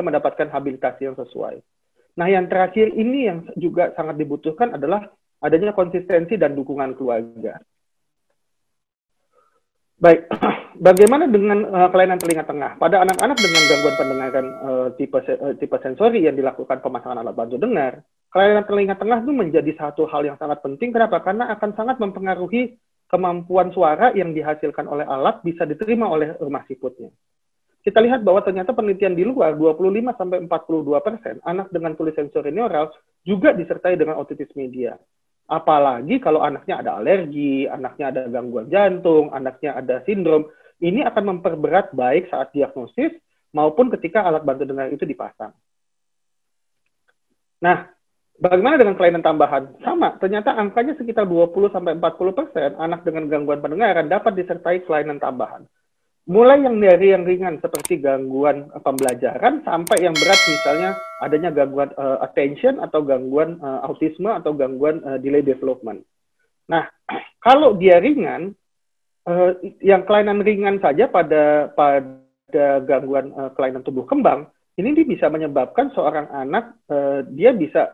bisa mendapatkan habilitasi yang sesuai. Nah, yang terakhir ini yang juga sangat dibutuhkan adalah adanya konsistensi dan dukungan keluarga. Baik, bagaimana dengan kelainan telinga tengah? Pada anak-anak dengan gangguan pendengaran tipe sensori yang dilakukan pemasangan alat bantu dengar, kelainan telinga tengah itu menjadi satu hal yang sangat penting. Kenapa? Karena akan sangat mempengaruhi kemampuan suara yang dihasilkan oleh alat bisa diterima oleh rumah siputnya. Kita lihat bahwa ternyata penelitian di luar 25-42% anak dengan polisensori neural juga disertai dengan otitis media. Apalagi kalau anaknya ada alergi, anaknya ada gangguan jantung, anaknya ada sindrom, ini akan memperberat baik saat diagnosis maupun ketika alat bantu dengar itu dipasang. Nah, bagaimana dengan kelainan tambahan? Sama, ternyata angkanya sekitar 20-40% anak dengan gangguan pendengaran dapat disertai kelainan tambahan. Mulai dari yang ringan seperti gangguan pembelajaran sampai yang berat misalnya adanya gangguan attention atau gangguan autisme atau gangguan delay development. Nah, kalau dia ringan, yang kelainan ringan saja pada gangguan kelainan tumbuh kembang, ini bisa menyebabkan seorang anak dia bisa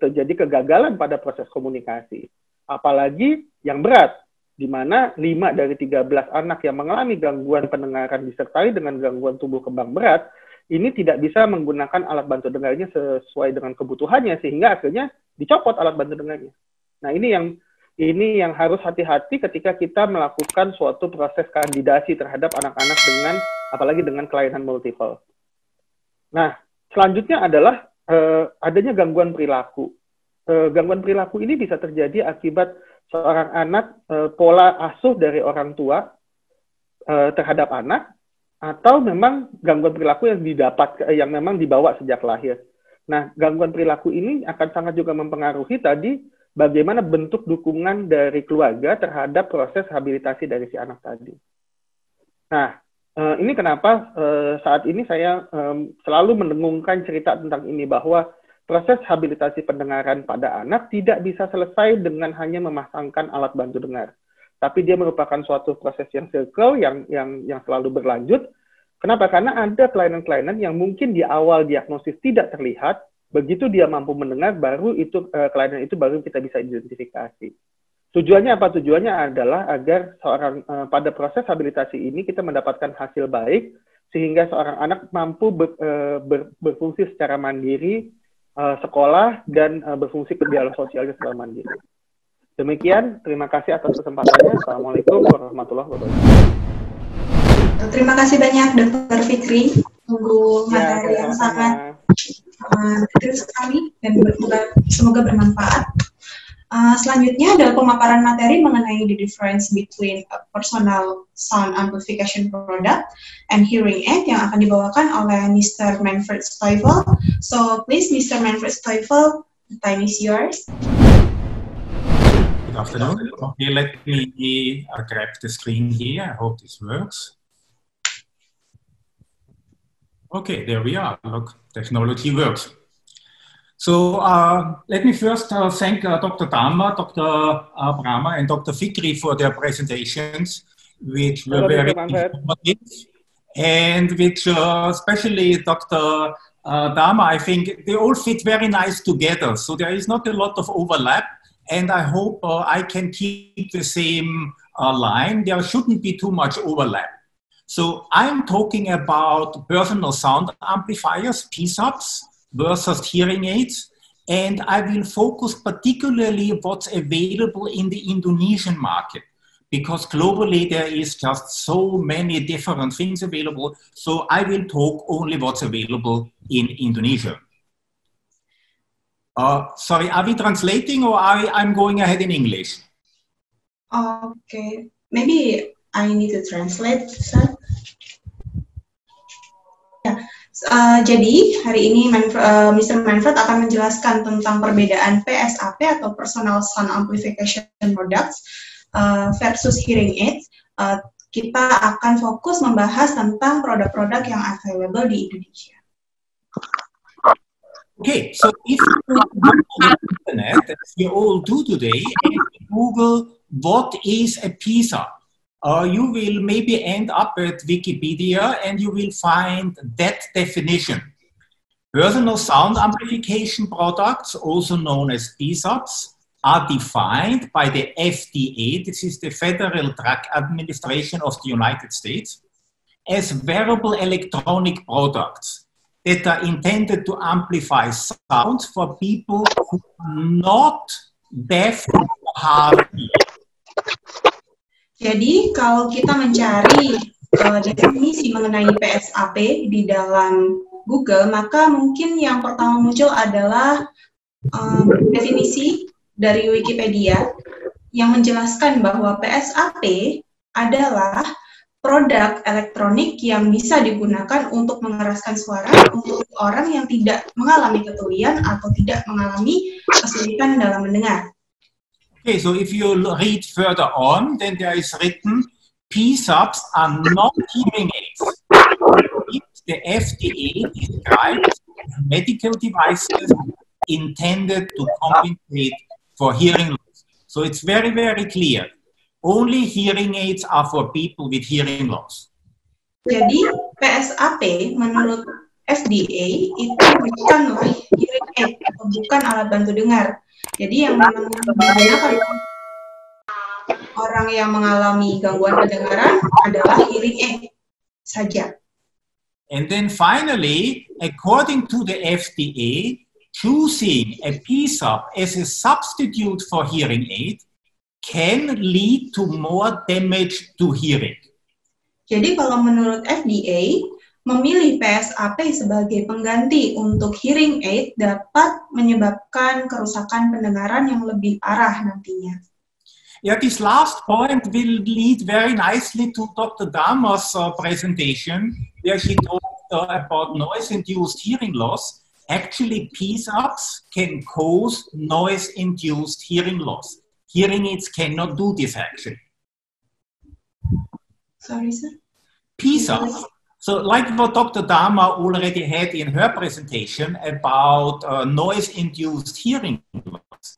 terjadi kegagalan pada proses komunikasi. Apalagi yang berat, di mana 5 dari 13 anak yang mengalami gangguan pendengaran disertai dengan gangguan tumbuh kembang berat, ini tidak bisa menggunakan alat bantu dengarnya sesuai dengan kebutuhannya, sehingga akhirnya dicopot alat bantu dengarnya. Nah, ini yang harus hati-hati ketika kita melakukan suatu proses kandidasi terhadap anak-anak apalagi dengan kelainan multiple. Nah, selanjutnya adalah adanya gangguan perilaku. Gangguan perilaku ini bisa terjadi akibat seorang anak pola asuh dari orang tua terhadap anak, atau memang gangguan perilaku yang memang dibawa sejak lahir. Nah, gangguan perilaku ini akan sangat juga mempengaruhi tadi bagaimana bentuk dukungan dari keluarga terhadap proses habilitasi dari si anak tadi. Nah, ini kenapa saat ini saya selalu mendengungkan cerita tentang ini, bahwa proses habilitasi pendengaran pada anak tidak bisa selesai dengan hanya memasangkan alat bantu dengar. Tapi dia merupakan suatu proses yang circle, yang selalu berlanjut. Kenapa? Karena ada kelainan-kelainan yang mungkin di awal diagnosis tidak terlihat, begitu dia mampu mendengar, baru kelainan itu baru kita bisa identifikasi. Tujuannya apa? Tujuannya adalah agar pada proses habilitasi ini kita mendapatkan hasil baik, sehingga seorang anak mampu berfungsi secara mandiri, sekolah, dan berfungsi kegiatan sosialnya secara mandiri. Demikian, terima kasih atas kesempatannya. Assalamualaikum warahmatullahi wabarakatuh. Terima kasih banyak Dr. Fikri. Tunggu materi yang sangat detail sekali dan semoga bermanfaat. Selanjutnya adalah pemaparan materi mengenai the difference between a personal sound amplification product and hearing aid yang akan dibawakan oleh Mr. Manfred Stoffel. So please, Mr. Manfred Stoffel, the time is yours. Good afternoon. Okay, let me grab the screen here. I hope this works. Okay, there we are. Look, technology works. So let me first thank Dr. Dama, Dr. Brahma, and Dr. Fikri for their presentations, which were very informative, and which especially Dr. Dama, I think they all fit very nice together. So there is not a lot of overlap, and I hope I can keep the same line. There shouldn't be too much overlap. So I'm talking about personal sound amplifiers, PSAPs, versus hearing aids, and I will focus particularly what's available in the Indonesian market, because globally there is just so many different things available, so I will talk only what's available in Indonesia. Sorry, are we translating or I'm going ahead in English? Okay, maybe I need to translate, sir. Jadi hari ini Mr. Manfred akan menjelaskan tentang perbedaan PSAP atau Personal Sound Amplification Products versus hearing aids. Kita akan fokus membahas tentang produk-produk yang available di Indonesia. Okay, so if you go on the internet, as we all do today, and Google what is a PSAP, you will maybe end up at Wikipedia and you will find that definition. Personal sound amplification products, also known as PSAPs, are defined by the FDA, this is the Federal Drug Administration of the United States, as wearable electronic products that are intended to amplify sounds for people who are not deaf or hard of hearing. Jadi kalau kita mencari definisi mengenai PSAP di dalam Google, maka mungkin yang pertama muncul adalah definisi dari Wikipedia yang menjelaskan bahwa PSAP adalah produk elektronik yang bisa digunakan untuk mengeraskan suara untuk orang yang tidak mengalami ketulian atau tidak mengalami kesulitan dalam mendengar. Okay, so if you read further on, then there is written, PSAPs are not hearing aids. The FDA describes medical devices intended to compensate for hearing loss. So it's very, very clear. Only hearing aids are for people with hearing loss. Jadi PSAP menurut FDA itu bukanlah hearing aid atau bukan alat bantu dengar. Jadi yang digunakan orang yang mengalami gangguan pendengaran adalah hearing aid saja. And then finally, according to the FDA, choosing a PSAP as a substitute for hearing aid can lead to more damage to hearing. Jadi kalau menurut FDA, memilih PSAP sebagai pengganti untuk hearing aid dapat menyebabkan kerusakan pendengaran yang lebih parah nantinya. Yeah, this last point will lead very nicely to Dr. Dahmer's presentation, where she talked about noise-induced hearing loss. Actually, PSAPs can cause noise-induced hearing loss. Hearing aids cannot do this, actually. Sorry, sir? PSAPs, so like what Dr. Dahmer already had in her presentation about noise-induced hearing loss,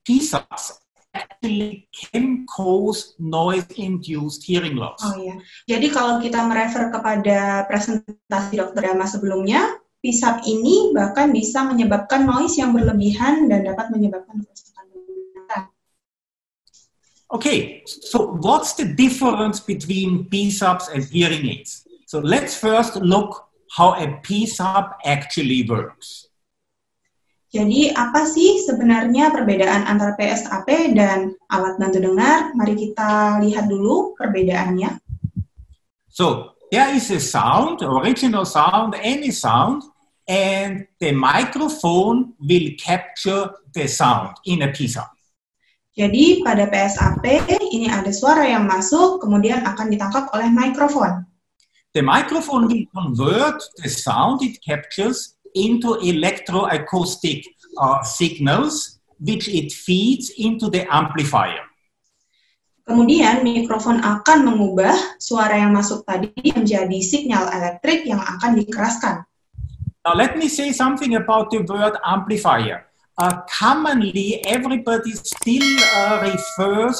PSAPs actually can cause noise-induced hearing loss. Oh ya, jadi kalau kita merefer kepada presentasi Dr. Dahmer sebelumnya, PSAP ini bahkan bisa menyebabkan noise yang berlebihan dan dapat menyebabkan kerusakan pendengaran. Okay, so what's the difference between PSAPs and hearing aids? So let's first look how a PSAP actually works. Jadi apa sih sebenarnya perbedaan antara PSAP dan alat bantu dengar? Mari kita lihat dulu perbedaannya. So there is a sound, original sound, any sound, and the microphone will capture the sound in a PSAP. Jadi pada PSAP ini ada suara yang masuk, kemudian akan ditangkap oleh mikrofon. The microphone will convert the sound it captures into electroacoustic signals, which it feeds into the amplifier. Kemudian mikrofon akan mengubah suara yang masuk tadi menjadi sinyal elektrik yang akan dikeraskan. Now let me say something about the word amplifier. Commonly, everybody still refers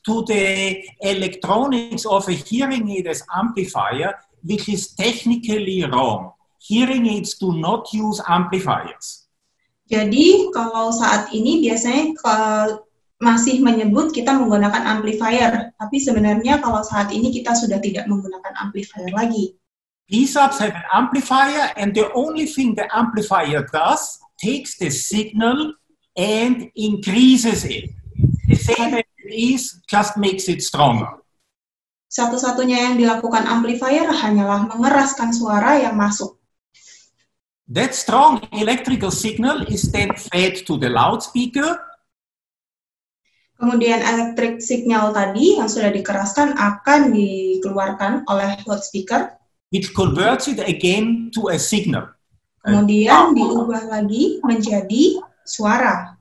to the electronics of a hearing aid as amplifier, which is technically wrong. Hearing aids do not use amplifiers. Jadi kalau saat ini biasanya masih menyebut kita menggunakan amplifier, tapi sebenarnya kalau saat ini kita sudah tidak menggunakan amplifier lagi. PSAPs have an amplifier, and the only thing the amplifier does takes the signal and increases it. The same as it is, just makes it stronger. Satu-satunya yang dilakukan amplifier hanyalah mengeraskan suara yang masuk. That strong electrical signal is then fed to the loudspeaker. Kemudian elektrik signal tadi yang sudah dikeraskan akan dikeluarkan oleh loudspeaker. Which converts it again to a signal. Kemudian diubah lagi menjadi suara.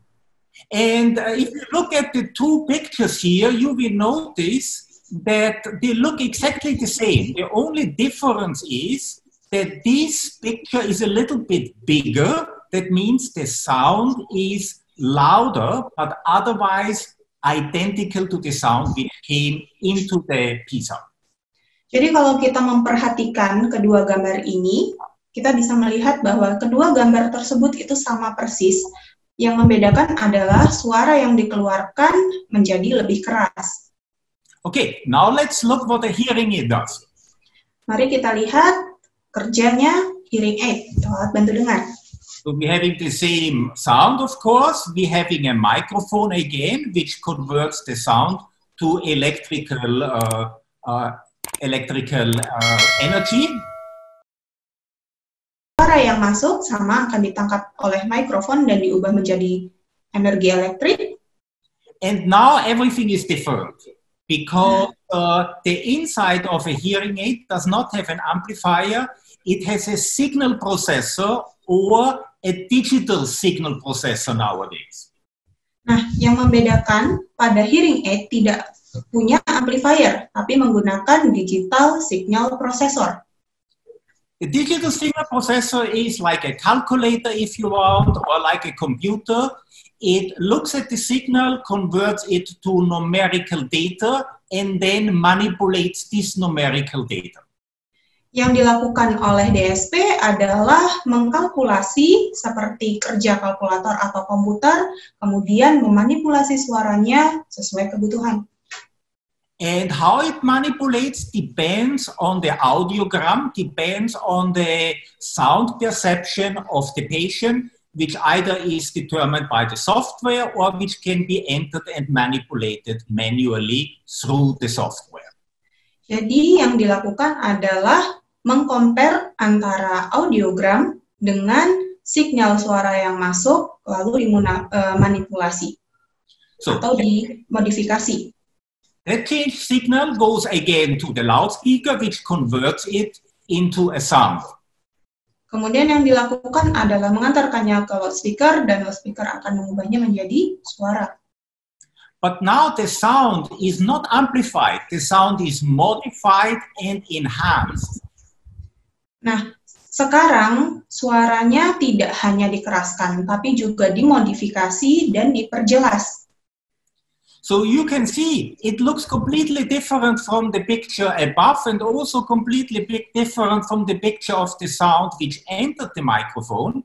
And if you look at the two pictures here, you will notice that they look exactly the same. The only difference is that this picture is a little bit bigger. That means the sound is louder, but otherwise identical to the sound which came into the PSAP. Jadi kalau kita memperhatikan kedua gambar ini, kita bisa melihat bahwa kedua gambar tersebut itu sama persis. Yang membedakan adalah suara yang dikeluarkan menjadi lebih keras. Okay, now let's look what a hearing aid does. Mari kita lihat kerjanya hearing aid, alat bantu dengar. So we're having the same sound, of course. We're having a microphone again, which converts the sound to electrical energy. Suara yang masuk sama akan ditangkap oleh mikrofon dan diubah menjadi energi elektrik. And now everything is different because the inside of a hearing aid does not have an amplifier. It has a signal processor or a digital signal processor nowadays. Nah, yang membedakan pada hearing aid tidak punya amplifier, tapi menggunakan digital signal processor. The digital signal processor is like a calculator, if you want, or like a computer. It looks at the signal, converts it to numerical data, and then manipulates this numerical data. Yang dilakukan oleh DSP adalah mengkalkulasi seperti kerja kalkulator atau komputer, kemudian memanipulasi suaranya sesuai kebutuhan. And how it manipulates depends on the audiogram, depends on the sound perception of the patient, which either is determined by the software or which can be entered and manipulated manually through the software. Jadi yang dilakukan adalah mengcompare antara audiogram dengan sinyal suara yang masuk lalu dimanipulasi atau dimodifikasi. That change signal goes again to the loudspeaker, which converts it into a sound. Kemudian yang dilakukan adalah mengantarkannya ke loudspeaker dan loudspeaker akan mengubahnya menjadi suara. But now the sound is not amplified. The sound is modified and enhanced. Nah, sekarang suaranya tidak hanya dikeraskan, tapi juga dimodifikasi dan diperjelas. So you can see it looks completely different from the picture above and also completely different from the picture of the sound which entered the microphone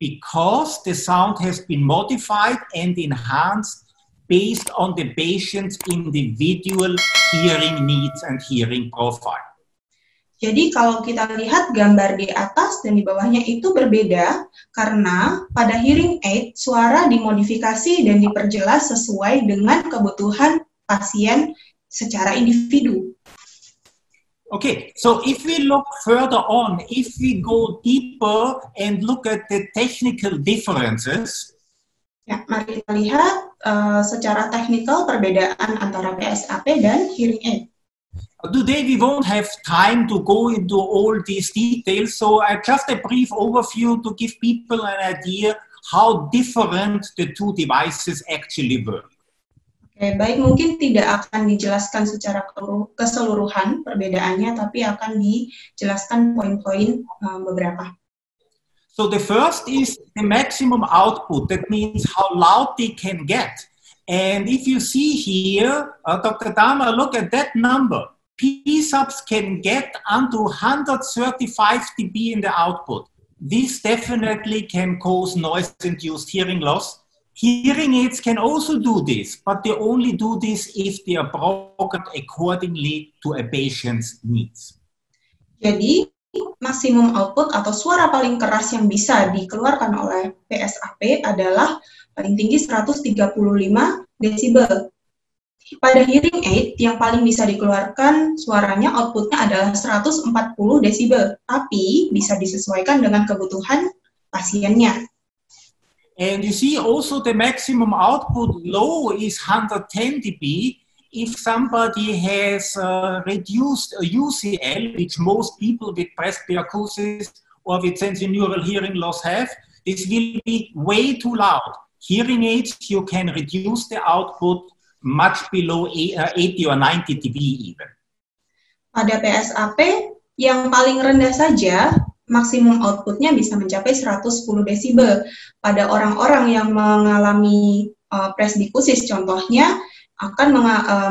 because the sound has been modified and enhanced based on the patient's individual hearing needs and hearing profile. Jadi kalau kita lihat gambar di atas dan di bawahnya itu berbeda karena pada hearing aid suara dimodifikasi dan diperjelas sesuai dengan kebutuhan pasien secara individu. Okay, so if we look further on, if we go deeper and look at the technical differences. Ya, mari kita lihat secara teknikal perbedaan antara PSAP dan hearing aid. Today we won't have time to go into all these details, so just a brief overview to give people an idea how different the two devices actually work. Oke, baik, mungkin tidak akan dijelaskan secara keseluruhan perbedaannya, tapi akan dijelaskan poin-poin beberapa. So the first is the maximum output. That means how loud they can get. And if you see here, Dr. Dama, look at that number. P-subs can get unto 135 dB in the output. This definitely can cause noise-induced hearing loss. Hearing aids can also do this, but they only do this if they are programmed accordingly to a patient's needs. Jadi, maksimum output atau suara paling keras yang bisa dikeluarkan oleh PSAP adalah paling tinggi 135 desibel. Pada hearing aid, yang paling bisa dikeluarkan suaranya outputnya adalah 140 desibel, tapi bisa disesuaikan dengan kebutuhan pasiennya. And you see also the maximum output low is 110 dB. If somebody has reduced a UCL, which most people with presbyocusis or with sensorineural hearing loss have, this will be way too loud. Hearing aids, you can reduce the output much below 80 or 90 dB even. Pada PSAP, yang paling rendah saja, maksimum outputnya bisa mencapai 110 desibel. Pada orang-orang yang mengalami presbikusis, contohnya, akan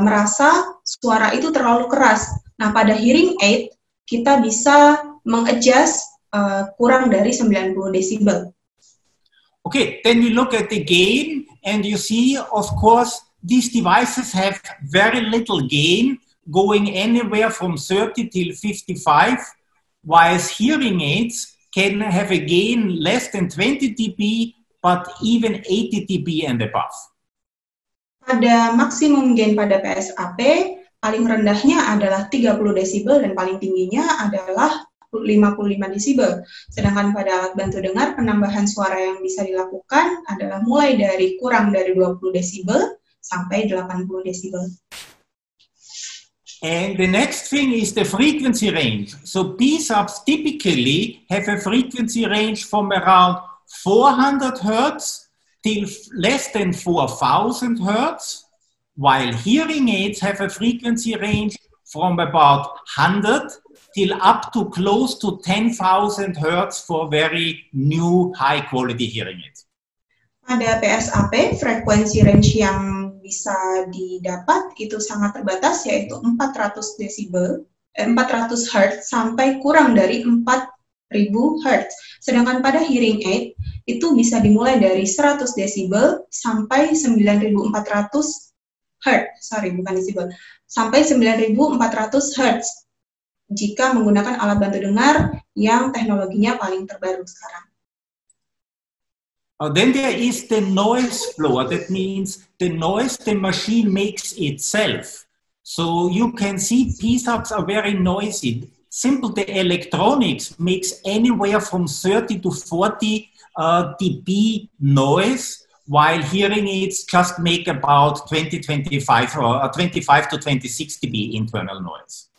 merasa suara itu terlalu keras. Nah, pada hearing aid, kita bisa mengadjust kurang dari 90 desibel. Okay, then we look at the gain, and you see, of course, these devices have very little gain, going anywhere from 30 till 55, whilst hearing aids can have a gain less than 20 dB, but even 80 dB and above. Pada maksimum gain pada PSAP, paling rendahnya adalah 30 desibel dan paling tingginya adalah 55 desibel. Sedangkan pada alat bantu dengar, penambahan suara yang bisa dilakukan adalah mulai dari kurang dari 20 desibel sampai 80 desibel. And the next thing is the frequency range. So P-subs typically have a frequency range from around 400 Hertz till less than 4,000 Hertz, while hearing aids have a frequency range from about 100 till up to close to 10,000 Hertz for very new high-quality hearing aids. Pada PSAP, frekuensi range yang bisa didapat itu sangat terbatas, yaitu 400 Hertz sampai kurang dari 4.000 Hertz. Sedangkan pada hearing aid, itu bisa dimulai dari 100 desibel sampai 9.400 Hertz, sampai 9.400 Hertz. Jika menggunakan alat bantu dengar yang teknologinya paling terbaru sekarang. Then there is the noise floor. That means the noise the machine makes itself. So you can see P-subs are very noisy. Simple, the electronics makes anywhere from 30 to 40 dB noise, while hearing aids just make about 25 to 26 dB internal noise.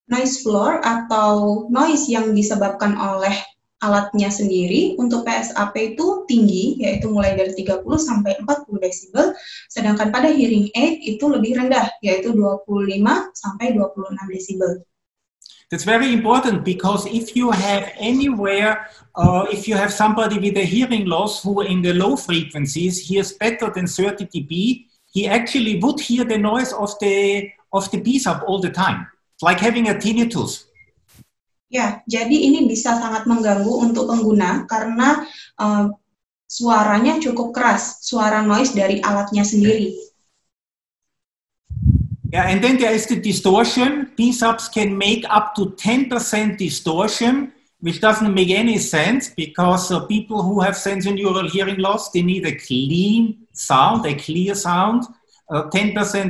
Noise floor atau noise yang disebabkan oleh alatnya sendiri untuk PSAP itu tinggi, yaitu mulai dari 30 sampai 40 desibel, sedangkan pada hearing aid itu lebih rendah, yaitu 25 sampai 26 desibel. That's very important, because if you have anywhere, if you have somebody with a hearing loss who in the low frequencies hears better than 30 dB, he actually would hear the noise of the P-sub all the time. Like having a tinnitus. Ya, jadi ini bisa sangat mengganggu untuk pengguna karena suaranya cukup keras, suara noise dari alatnya sendiri. Yeah, and then there is the distortion. P-subs can make up to 10% distortion, which doesn't make any sense, because people who have sensorineural hearing loss, they need a clean sound, a clear sound. 10%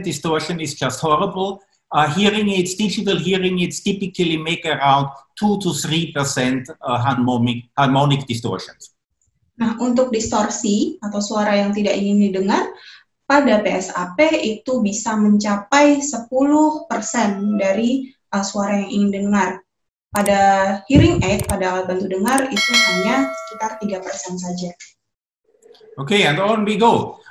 distortion is just horrible. Hearing aids, digital hearing aids typically make around 2 to 3% harmonic distortions. Nah, untuk distorsi atau suara yang tidak ingin didengar, pada PSAP itu bisa mencapai 10% dari suara yang ingin didengar. Pada hearing aid, pada alat bantu dengar, itu hanya sekitar 3% saja. Okay, and on we go.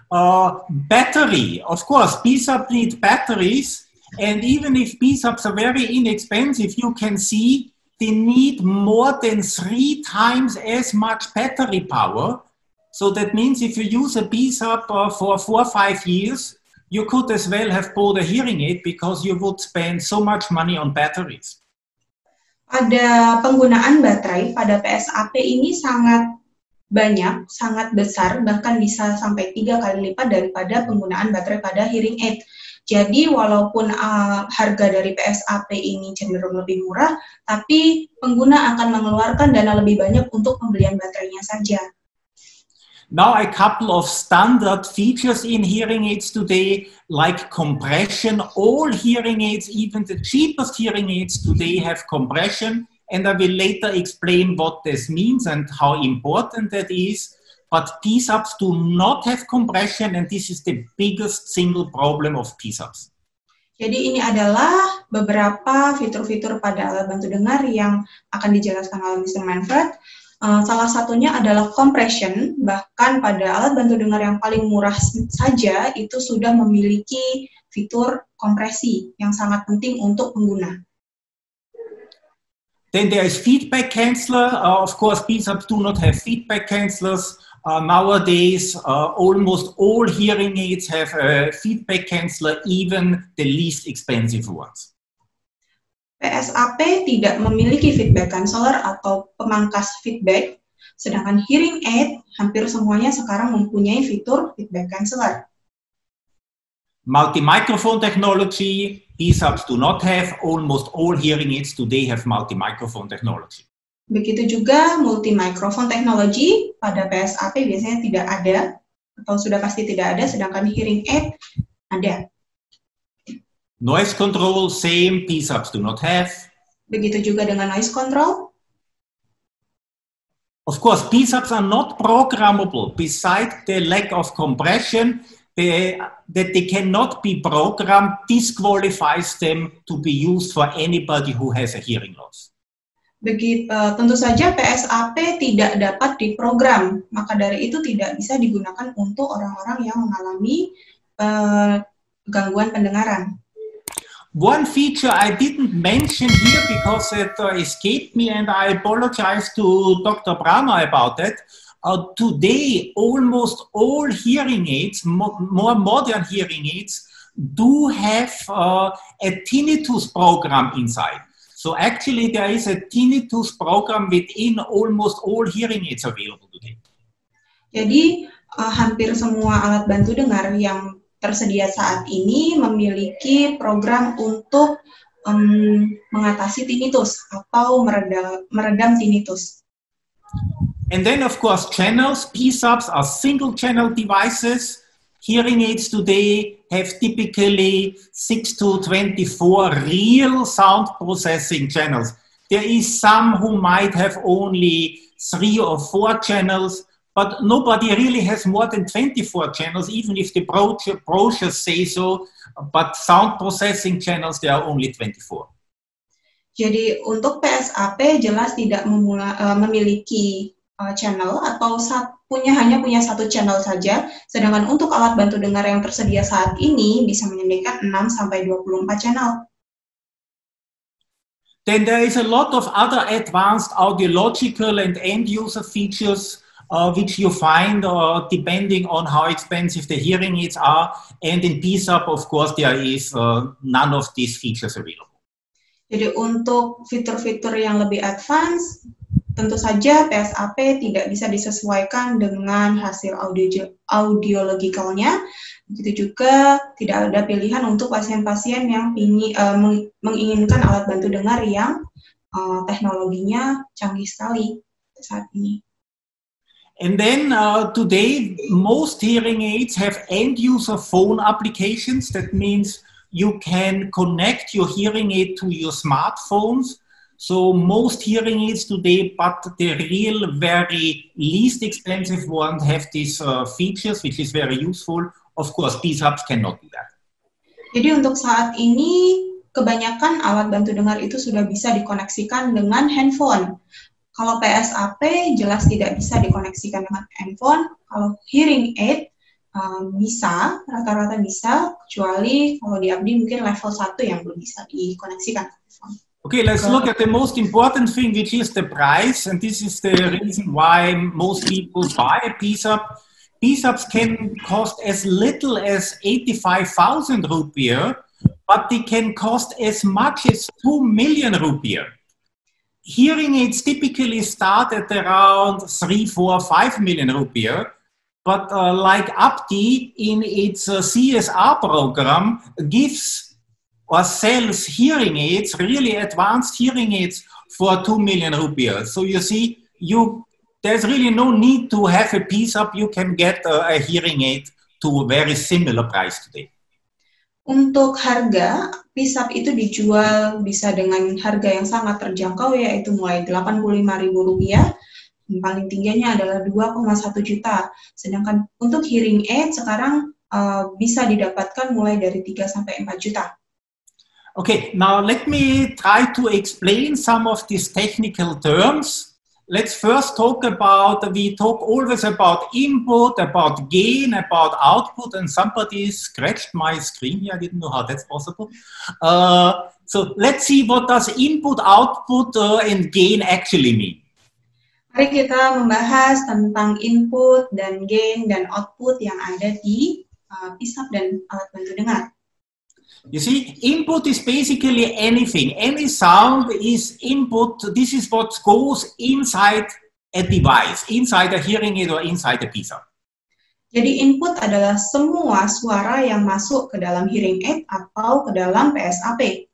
Battery, of course, P-sub need batteries. And even if P-subs are very inexpensive, you can see they need more than 3 times as much battery power. So that means if you use a P-sub for 4 or 5 years, you could as well have bought a hearing aid, because you would spend so much money on batteries. Pada penggunaan baterai pada PSAP ini sangat banyak, sangat besar, bahkan bisa sampai 3 kali lipat daripada penggunaan baterai pada hearing aid. Jadi walaupun harga dari PSAP ini cenderung lebih murah, tapi pengguna akan mengeluarkan dana lebih banyak untuk pembelian baterainya saja. Now a couple of standard features in hearing aids today, like compression. All hearing aids, even the cheapest hearing aids today, have compression, and I will later explain what this means and how important that is. But P-subs do not have compression, and this is the biggest single problem of P-subs. Jadi ini adalah beberapa fitur-fitur pada alat bantu dengar yang akan dijelaskan oleh Mr. Manfred. Salah satunya adalah compression, bahkan pada alat bantu dengar yang paling murah saja itu sudah memiliki fitur kompresi yang sangat penting untuk pengguna. Then there is feedback canceller. Of course, P-subs do not have feedback cancellers. Nowadays, almost all hearing aids have a feedback canceller, even the least expensive ones. PSAP tidak memiliki feedback counselor atau pemangkas feedback, sedangkan hearing aid hampir semuanya sekarang mempunyai fitur feedback counselor. Multi-microphone technology, PSAPs do not have. Almost all hearing aids today have multi-microphone technology. Begitu juga multi-microphone technology pada PSAP biasanya tidak ada, atau sudah pasti tidak ada, sedangkan hearing aid ada. Noise control, same, PSAPs do not have. Begitu juga dengan noise control. Of course, PSAPs are not programmable. Besides the lack of compression, that they cannot be programmed disqualifies them to be used for anybody who has a hearing loss. Tentu saja PSAP tidak dapat diprogram, maka dari itu tidak bisa digunakan untuk orang-orang yang mengalami gangguan pendengaran. One feature I didn't mention here because it escaped me, and I apologize to Dr. Brammer about that. Today, almost all hearing aids, more modern hearing aids, do have a tinnitus program inside. So actually, there is a tinnitus program within almost all hearing aids available today. Jadi, hampir semua alat bantu dengar yang tersedia saat ini memiliki program untuk mengatasi tinnitus atau meredam tinnitus. And then, of course, channels, PSAPs are single channel devices. Hearing aids today have typically 6 to 24 real sound processing channels. There is some who might have only 3 or 4 channels, but nobody really has more than 24 channels, even if the brochures say so. But sound processing channels, there are only 24. Jadi untuk PSAP jelas tidak memiliki channel atau hanya punya satu channel saja, sedangkan untuk alat bantu dengar yang tersedia saat ini bisa menyediakan 6 sampai 24 channel. Then there is a lot of other advanced audiological and end-user features which you find depending on how expensive the hearing aids are. And in PSAP, of course, there is none of these features available. Jadi untuk fitur-fitur yang lebih advance, tentu saja PSAP tidak bisa disesuaikan dengan hasil audiologikalnya. Begitu juga tidak ada pilihan untuk pasien-pasien yang menginginkan alat bantu dengar yang teknologinya canggih sekali saat ini. And then today, most hearing aids have end-user phone applications. That means you can connect your hearing aid to your smartphones. So most hearing aids today, but the real, very least expensive ones have these features, which is very useful. Of course, PSAPs cannot do that. Jadi untuk saat ini, kebanyakan alat bantu dengar itu sudah bisa dikoneksikan dengan handphone. Kalau PSAP jelas tidak bisa dikoneksikan dengan handphone. Kalau hearing aid bisa, rata-rata bisa, kecuali kalau di Abdi mungkin level 1 yang belum bisa dikoneksikan ke handphone. Okay, let's look at the most important thing, which is the price. And this is the reason why most people buy a PSAP. PSAPs can cost as little as 85,000 rupiah, but they can cost as much as 2 million rupiah. Hearing aids typically start at around 3, 4, 5 million rupiah, but like Abdi in its CSR program gives or sells hearing aids, really advanced hearing aids for 2 million rupiah. So you see, there's really no need to have a PSAP. You can get a hearing aid to a very similar price today. Untuk harga, PSAP itu dijual bisa dengan harga yang sangat terjangkau, yaitu mulai Rp85.000, yang paling tingginya adalah 2,1 juta. Sedangkan untuk hearing aid sekarang bisa didapatkan mulai dari 3 sampai 4 juta. Okay, now let me try to explain some of these technical terms. Let's first we talk always about input, about gain, about output, and somebody scratched my screen here. I didn't know how that's possible. So let's see what does input, output, and gain actually mean. Mari kita membahas tentang input dan gain dan output yang ada di PSAP dan alat bantu dengar. You see, input is basically anything. Any sound is input. This is what goes inside a device, inside a hearing aid or inside a PISA. Jadi input adalah semua suara yang masuk ke dalam hearing aid atau ke dalam PSAP.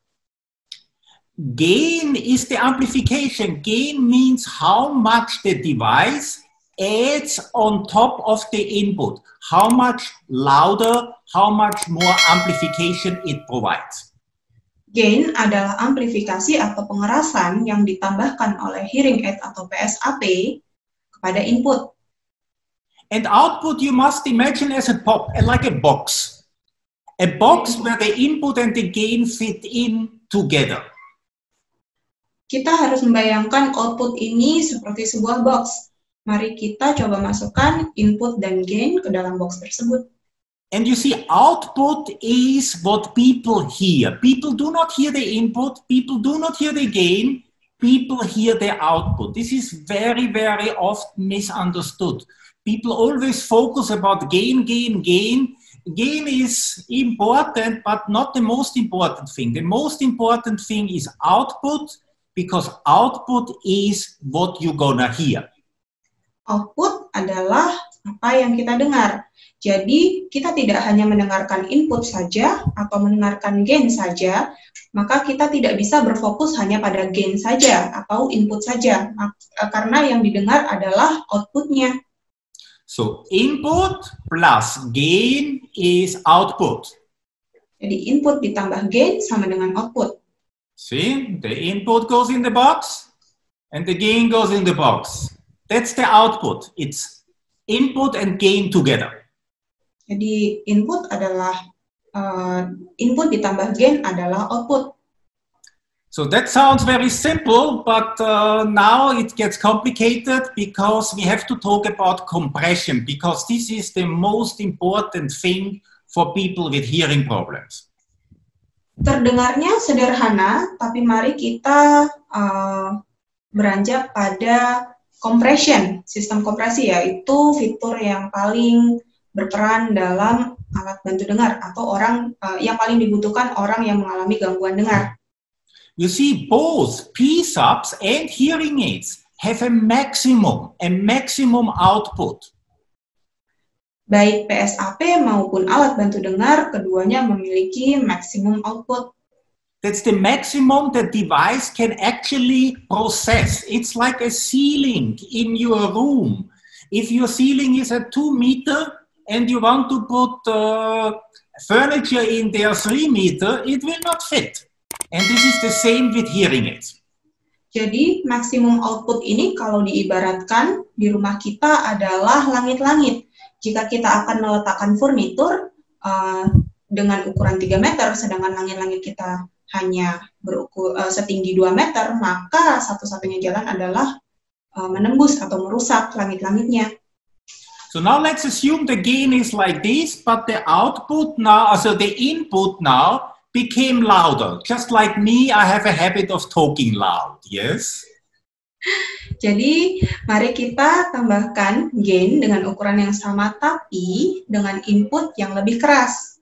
Gain is the amplification. Gain means how much the device adds on top of the input. How much louder, how much more amplification it provides. Gain adalah amplifikasi atau pengerasan yang ditambahkan oleh hearing aid atau PSAP kepada input. And output you must imagine as a pop, like a box. A box where the input and the gain fit in together. Kita harus membayangkan output ini seperti sebuah box. Mari kita coba masukkan input dan gain ke dalam box tersebut. And you see, output is what people hear. People do not hear the input, people do not hear the gain, people hear the output. This is very, very often misunderstood. People always focus about gain, gain, gain. Gain is important, but not the most important thing. The most important thing is output, because output is what you're gonna hear. Output adalah apa yang kita dengar. Jadi, kita tidak hanya mendengarkan input saja atau mendengarkan gain saja, maka kita tidak bisa berfokus hanya pada gain saja atau input saja, karena yang didengar adalah outputnya. So, input plus gain is output. Jadi, input ditambah gain sama dengan output. See, the input goes in the box and the gain goes in the box. That's the output. It's input and gain together. Jadi input adalah input ditambah gain adalah output. So that sounds very simple, but now it gets complicated because we have to talk about compression, because this is the most important thing for people with hearing problems. Terdengarnya sederhana, tapi mari kita beranjak pada compression, sistem kompresi, yaitu fitur yang paling berperan dalam alat bantu dengar atau orang yang paling dibutuhkan orang yang mengalami gangguan dengar. You see, both PSAPs and hearing aids have a maximum output. Baik PSAP maupun alat bantu dengar, keduanya memiliki maximum output. That's the maximum the device can actually process. It's like a ceiling in your room. If your ceiling is at 2 meters and you want to put furniture in there 3 meters, it will not fit. And this is the same with hearing aids. Jadi maksimum output ini kalau diibaratkan di rumah kita adalah langit-langit. Jika kita akan meletakkan furnitur dengan ukuran 3 meter, sedangkan langit-langit kita hanya berukur setinggi 2 meter, maka satu-satunya jalan adalah menembus atau merusak langit-langitnya. So now let's assume the gain is like this, but the output now, so the input now became louder. Just like me, I have a habit of talking loud, yes? Jadi, mari kita tambahkan gain dengan ukuran yang sama, tapi dengan input yang lebih keras.